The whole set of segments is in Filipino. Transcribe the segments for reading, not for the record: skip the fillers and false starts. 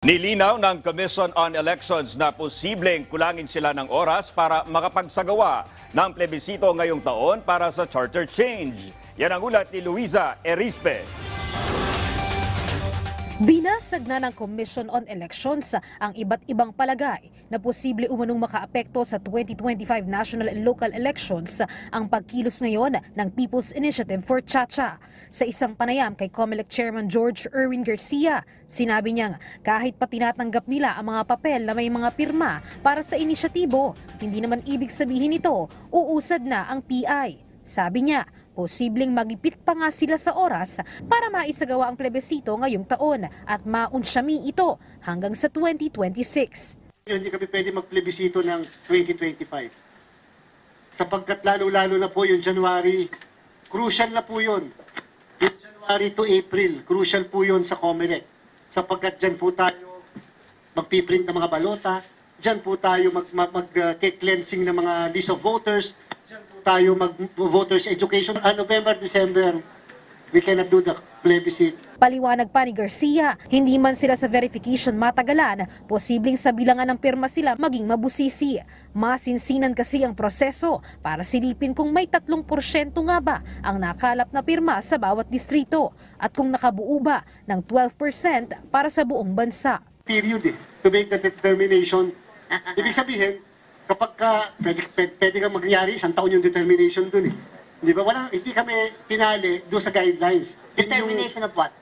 Nilinaw ng Commission on Elections na posibleng kulangin sila ng oras para makapagsagawa ng plebisito ngayong taon para sa charter change. Yan ang ulat ni Luisa Erispe. Binasag na ng Commission on Elections ang iba't ibang palagay na posible umanong makaapekto sa 2025 national and local elections ang pagkilos ngayon ng People's Initiative for Chacha. Sa isang panayam kay COMELEC Chairman George Erwin Garcia, sinabi niyang kahit pa tinatanggap nila ang mga papel na may mga pirma para sa inisyatibo, hindi naman ibig sabihin nito uusad na ang PI. Sabi niya, posibleng magipit pa nga sila sa oras para maisagawa ang plebisito ngayong taon at maunsyami ito hanggang sa 2026. Hindi kami pwede magplebisito ng 2025. Sapagkat lalo-lalo na po yung January, crucial na po yun. Yung January to April, crucial po yun sa COMELEC. Sapagkat dyan po tayo magpiprint ng mga balota, dyan po tayo mag-cleansing ng mga list of voters, dyan po tayo mag-voters education. November, December, we cannot do the plebiscite. Paliwanag pa ni Garcia, hindi man sila sa verification matagalan, posibleng sa bilangan ng pirma sila maging mabusisi. Masinsinan kasi ang proseso para silipin kung may 3% nga ba ang nakalap na pirma sa bawat distrito at kung nakabuo ba ng 12% para sa buong bansa. Period to make the determination. Ibig sabihin, kapag pwede kang magyari, isang taon yung determination dun eh. Di ba? Hindi kami tinali doon sa guidelines. Determination of what?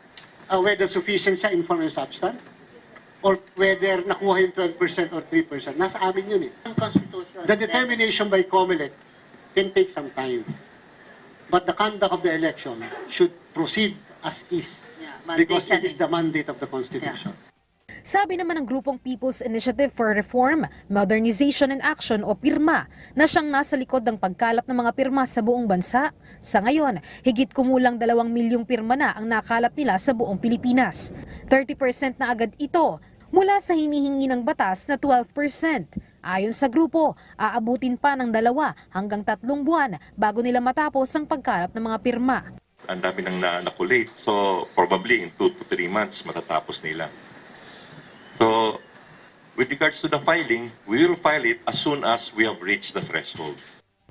Whether sufficient siya in form and substance or whether nakuha yung 12% or 3%. Nasa amin yun eh. Ang Constitution. The determination by COMELEC can take some time. But the conduct of the election should proceed as is. Because it is the mandate of the Constitution. Sabi naman ng grupong People's Initiative for Reform, Modernization and Action o PIRMA na siyang nasa likod ng pagkalap ng mga pirma sa buong bansa. Sa ngayon, higit kumulang 2 milyong pirma na ang nakalap nila sa buong Pilipinas. 30% na agad ito mula sa hinihingi ng batas na 12%. Ayon sa grupo, aabutin pa ng 2 hanggang 3 buwan bago nila matapos ang pagkalap ng mga pirma. Ang dami nang nakulate, so probably in 2 to 3 months matatapos nila. So, with regards to the filing, we will file it as soon as we have reached the threshold.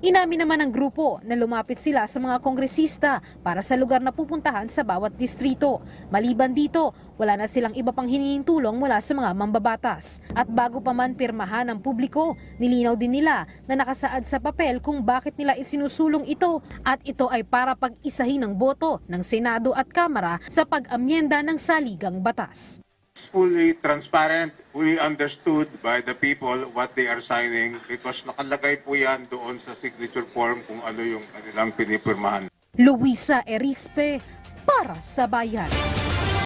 Inamin naman ng grupo na lumapit sila sa mga kongresista para sa lugar na pupuntahan sa bawat distrito. Maliban dito, wala na silang iba pang hinihing tulong mula sa mga mambabatas. At bago pa man pirmahan ng publiko, nilinaw din nila na nakasaad sa papel kung bakit nila isinusulong ito at ito ay para pag-isahin ng boto ng Senado at Kamara sa pag-amyenda ng saligang batas. Fully transparent, fully understood by the people what they are signing because nakalagay po yan doon sa signature form kung ano yung kanilang pinipirmahan. Luisa Erispe para sa Bayan.